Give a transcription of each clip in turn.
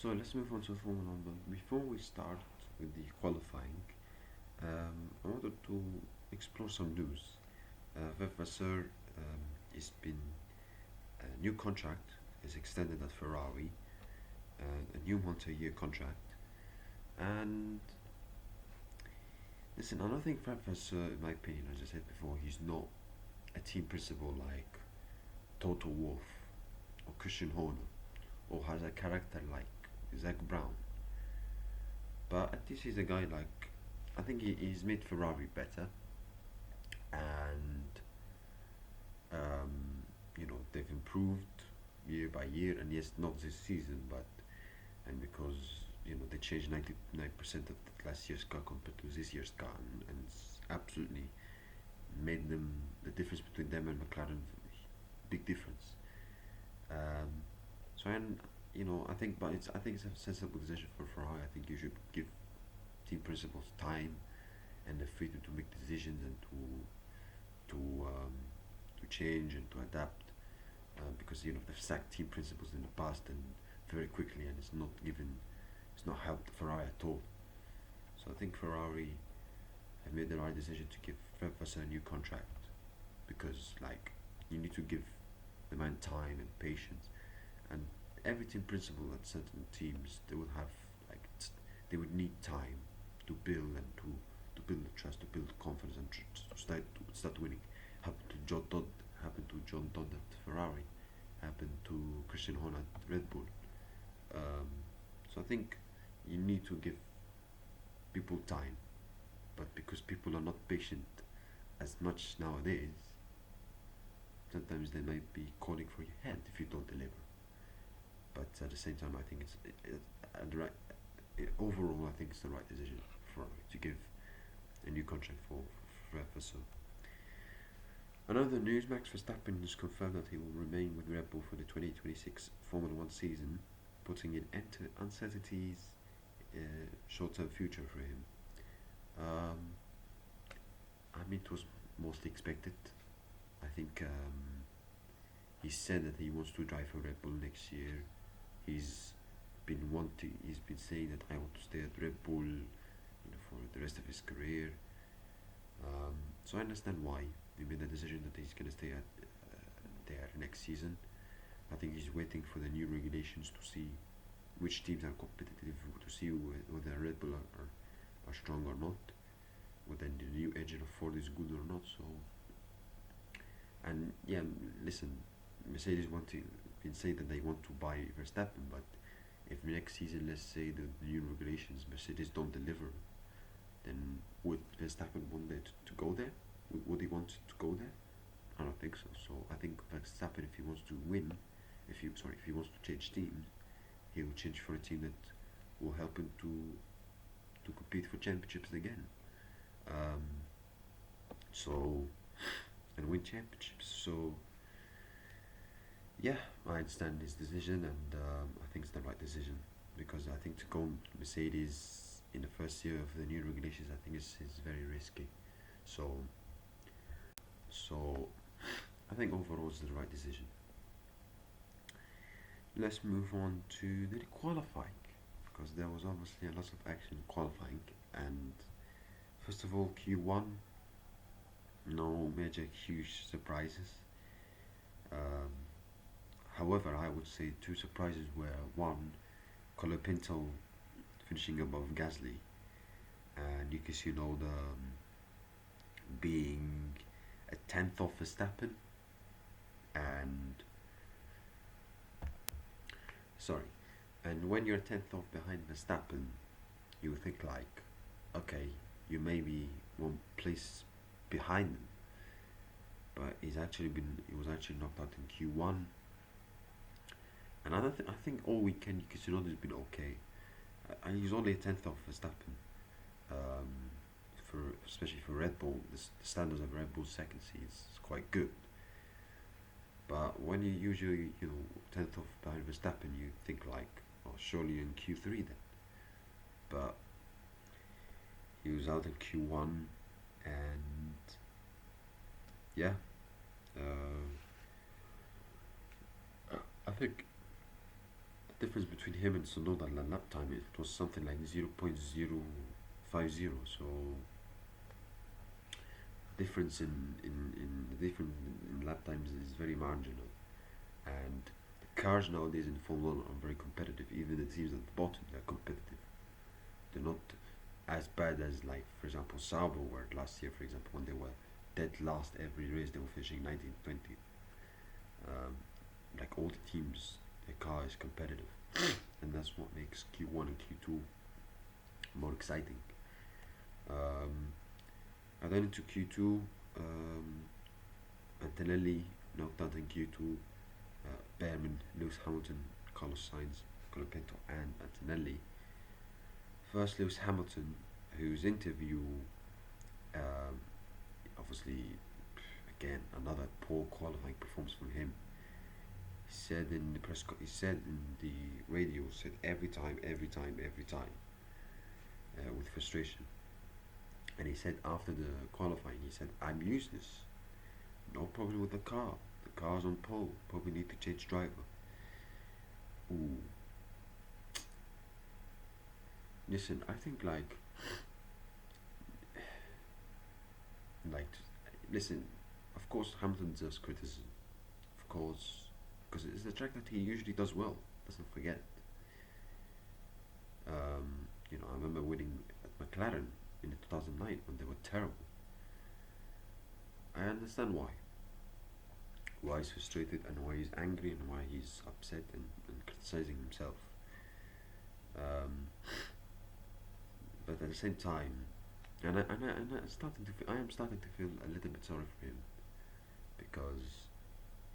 So let's move on to Formula One. But before we start with the qualifying, I wanted to explore some news. Vasseur has been a new contract is extended at Ferrari, a new multi-year contract. And listen, I don't think Fred Vasseur, in my opinion, as I said before, he's not a team principal like Toto Wolff or Christian Horner, or has a character like Zach Brown. But at least he's a guy like I think he's made Ferrari better, and um, they've improved year by year. And yes, not this season, but and because they changed 99% of last year's car compared to this year's car, and it's absolutely made them the difference between them and McLaren, big difference. Um, so and I think, but it's a sensible decision for Ferrari. I think you should give team principals time and the freedom to make decisions and to change and to adapt, because they've sacked team principals in the past and very quickly, and it's not helped Ferrari at all. So I think Ferrari have made the right decision to give Fred Vasseur a new contract, because like you need to give the man time and patience, and every team principal at certain teams they will have like they would need time to build and to build the trust, to build confidence, and to start winning. Happened to John Todd, happened to John Todd at Ferrari, happened to Christian Horner at Red Bull. Um, so I think you need to give people time, but because people are not patient as much nowadays, sometimes they might be calling for your head if you don't deliver. But at the same time, I think the right. Overall, I think it's the right decision for to give a new contract for Vasseur. Another news: Max Verstappen has confirmed that he will remain with Red Bull for the 2026 Formula One season, putting an end to uncertainties, short-term future for him. Um, I mean, it was mostly expected. I think he said that he wants to drive for Red Bull next year. He's He's been saying that I want to stay at Red Bull, for the rest of his career. So I understand why he made the decision that he's gonna stay at there next season. I think he's waiting for the new regulations to see which teams are competitive, to see whether Red Bull are strong or not, whether the new engine of Ford is good or not. So, and yeah, listen, Mercedes been saying that they want to buy Verstappen, but if next season, let's say the new regulations, Mercedes don't deliver, then would Verstappen want to go there? Would he want to go there? I don't think so. So I think Verstappen, if he wants to win, if he wants to change teams, he will change for a team that will help him to compete for championships again. Um, so and win championships. So yeah, I understand his decision, and I think it's the right decision, because I think to go Mercedes in the first year of the new regulations, I think is very risky. So so I think overall it's the right decision. Let's move on to the qualifying, because there was obviously a lot of action in qualifying. And first of all, Q1, no major huge surprises. Um, However, I would say two surprises were: one, Colapinto finishing above Gasly, and Yuki Tsunoda being a tenth off Verstappen, and sorry, and when you're a tenth off behind Verstappen, you think like, okay, you may be one place behind him, but he was actually knocked out in Q1. I think all weekend Yuki Tsunoda has been okay. And he's only a tenth off Verstappen. Um, for especially for Red Bull, the standards of Red Bull's second seat is quite good. But when you usually tenth off behind Verstappen, you think like, oh, surely in Q3 then. But he was out in Q1, and yeah, uh, I think difference between him and Sonoda in lap time, it was something like 0.050. So difference in the difference in lap times is very marginal. And the cars nowadays in Formula One are very competitive. Even the teams at the bottom, they're competitive. They're not as bad as, like, for example, Sauber were last year. For example, when they were dead last every race, they were finishing 19th, 20th. Like, all the teams, their car is competitive, and that's what makes Q1 and Q2 more exciting. And then into Q2, Antonelli knocked out in Q2, Behrman, Lewis Hamilton, Carlos Sainz, Colapinto, and Antonelli. First, Lewis Hamilton, whose interview, obviously, again, another poor qualifying performance from him. He said in the he said in the radio, said every time, with frustration. And he said after the qualifying, he said, "I'm useless. No problem with the car. The car's on pole. Probably need to change driver." Ooh. Listen, I think like, listen. Of course, Hamilton deserves criticism. Of course, because it's a track that he usually does well. Let's not forget. I remember winning at McLaren in 2009 when they were terrible. I understand why. Why he's frustrated and why he's angry and why he's upset and criticizing himself. But at the same time, I am starting to feel a little bit sorry for him, because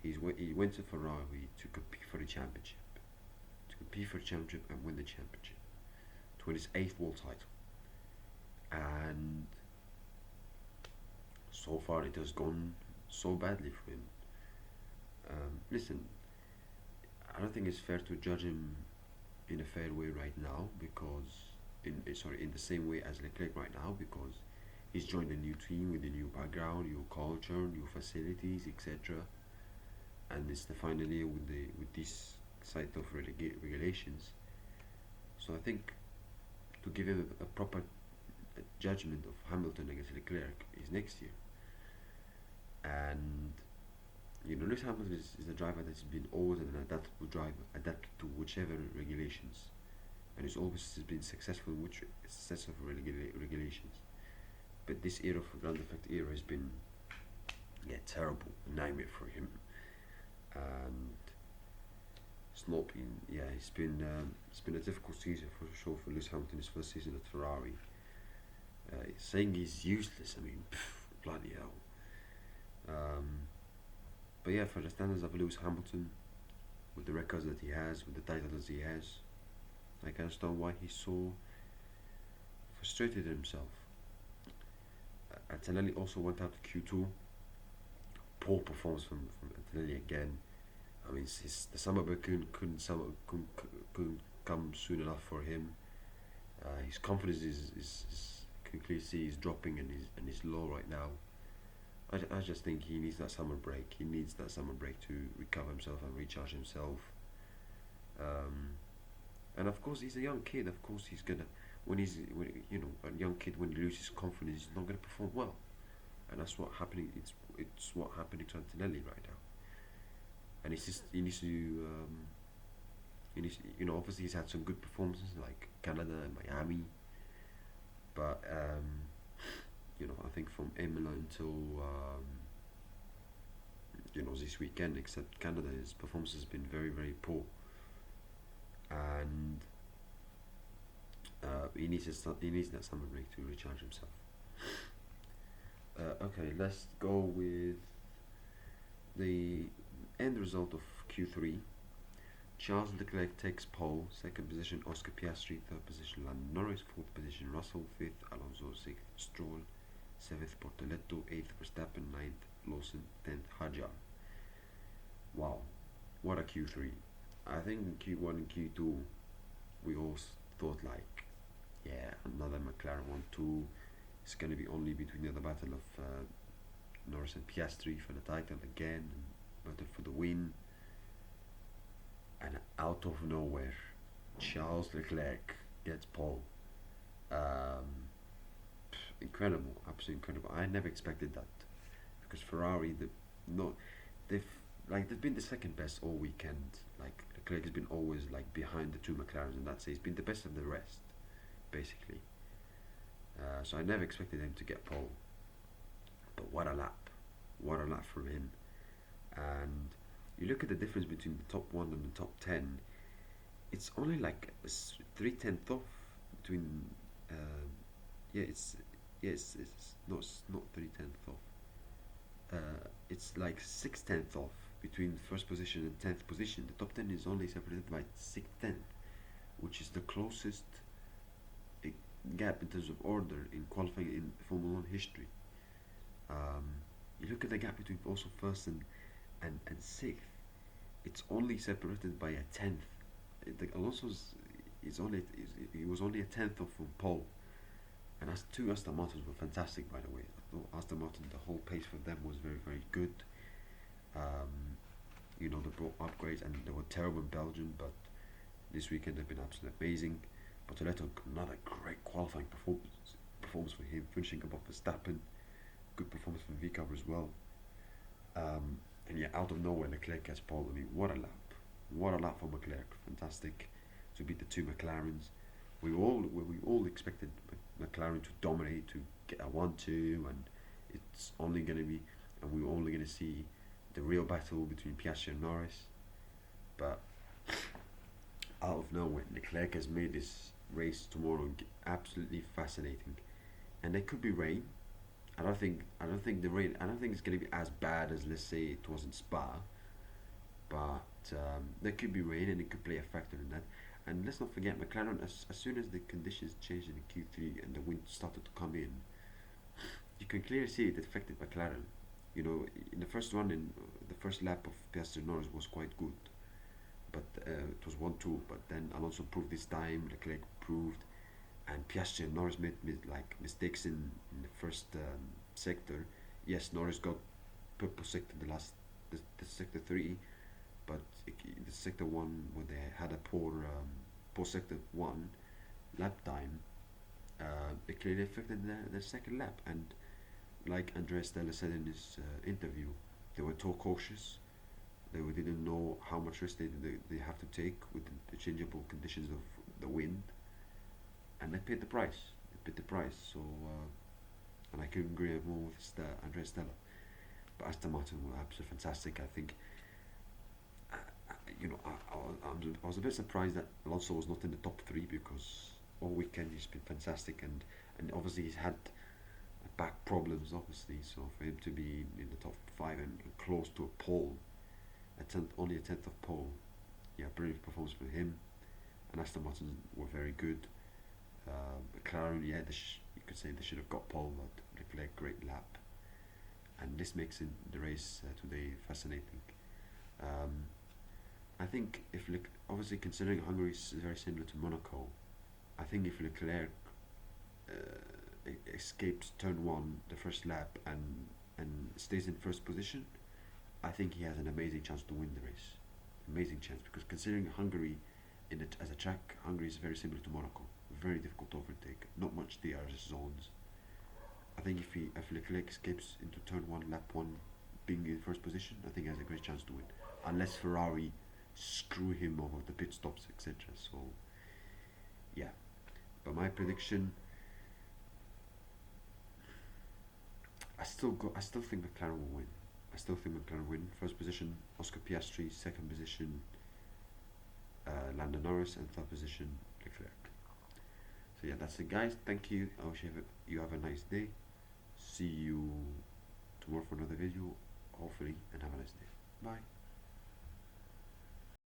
he went to Ferrari to compete for the championship, and win the championship, to win his 8th world title, and so far it has gone so badly for him. Listen, I don't think it's fair to judge him in a fair way right now, because in the same way as Leclerc right now, because he's joined a new team with a new background, new culture, new facilities, etc. And it's the final year with this side of regulations. So I think to give him a proper judgment of Hamilton against Leclerc is next year. And Lewis Hamilton is a driver that's been always an adaptable driver, adapted to whichever regulations, and he's always been successful in which sets of regulations. But this era of ground effect era has been terrible, a nightmare for him, and it's not been it's been a difficult season for sure for Lewis Hamilton. His first season at Ferrari. Saying he's useless, I mean, bloody hell. But yeah, for the standards of Lewis Hamilton, with the records that he has, with the titles he has, I can understand why he's so frustrated himself. Antonelli also went out to Q2. Poor performance from Antonelli again. I mean, the summer break couldn't come soon enough for him. His confidence is can clearly see he's dropping and he's low right now. I just think he needs that summer break. He needs that summer break to recover himself and recharge himself. And of course, he's a young kid. Of course, he's gonna a young kid, when he loses confidence, he's not gonna perform well. And that's what happening. It's what happening to Antonelli right now. And he needs to obviously he's had some good performances like Canada and Miami, but I think from Imola until this weekend, except Canada, his performance has been very, very poor, and he needs that summer break to recharge himself. Okay, let's go with the end result of Q3. Charles Leclerc takes pole, 2nd position Oscar Piastri, 3rd position Lando Norris, 4th position Russell, 5th Alonso, 6th Stroll, 7th Portoletto, 8th Verstappen, 9th Lawson, 10th Hadjar. Wow, what a Q3. I think in Q1 and Q2 we all thought another McLaren 1-2. It's going to be only between the battle of Norris and Piastri for the title again, and battle for the win. and out of nowhere, Charles Leclerc gets pole. Um, Incredible, absolutely incredible. I never expected that because Ferrari, no, they've they've been the second best all weekend. Like Leclerc has been always like behind the two McLarens, and that's it. He's been the best of the rest, basically. So I never expected him to get pole. But what a lap from him. And you look at the difference between the top one and the top 10. It's only like 3/10 off between. Uh, yeah, it's not 3/10 off. It's like 6/10 off between first position and 10th position. The top 10 is only separated by 6/10, which is the closest uh, gap in terms of order in qualifying in Formula One history. Um, you look at the gap between also first and sixth. It's only separated by a tenth. Alonso's is only he was only a tenth off from pole. And as two Aston Martins were fantastic, by the way. I thought Aston Martin, the whole pace for them was very, very good. They brought upgrades and they were terrible in Belgium, but this weekend they've been absolutely amazing. Bortoleto, another great qualifying performance for him, finishing above Verstappen. Good performance from Vikaber as well. And yeah, out of nowhere, Leclerc gets pole. I mean, what a lap! What a lap for Leclerc! Fantastic to beat the two McLarens. We all expected McLaren to dominate, to get a 1-2, and it's only going to be, and we're only going to see the real battle between Piastri and Norris. But out of nowhere, Leclerc has made this race tomorrow absolutely fascinating, and there could be rain. I don't think the rain. I don't think it's going to be as bad as, let's say, it was in Spa, but there could be rain, and it could play a factor in that. And let's not forget, McLaren, as soon as the conditions changed in Q3 and the wind started to come in, you can clearly see it affected McLaren. In the first run, in the first lap of Piastri Norris was quite good, but it was 1-2. But then Alonso proved this time, Leclerc proved, and Piastri and Norris made mistakes in the first sector. Yes, Norris got purple sector the sector 3, but the sector 1, when they had a poor sector 1 lap time, it clearly affected their second lap. And like Andrea Stella said in his interview, they were too cautious. They didn't know how much risk they have to take with the changeable conditions of the wind, and they paid the price. So, and I couldn't agree more with Andrea Stella. But Aston Martin were absolutely fantastic. I think. I was a bit surprised that Alonso was not in the top 3, because all weekend he's been fantastic, and obviously he's had back problems, obviously. So for him to be in the top 5 and close to a pole, only a tenth of pole, yeah, brilliant performance for him. And Aston Martin were very good. McLaren, yeah, you could say they should have got pole, but Leclerc, great lap, and this makes the race today fascinating. I think obviously considering Hungary is very similar to Monaco, I think if Leclerc escapes turn 1 the first lap and stays in first position, I think he has an amazing chance to win the race. Amazing chance, because considering Hungary as a track, Hungary is very similar to Monaco. Very difficult to overtake. Not much DRS zones. I think if Leclerc escapes into turn 1, lap 1, being in first position, I think he has a great chance to win. Unless Ferrari screw him over the pit stops, etc. So, yeah. But my prediction, I still think McLaren will win. I still think McLaren will win. First position, Oscar Piastri. Second position, Lando Norris, and third position, Leclerc. So yeah, that's it, guys. Thank you. I wish you have a nice day. See you tomorrow for another video, hopefully, and have a nice day. Bye.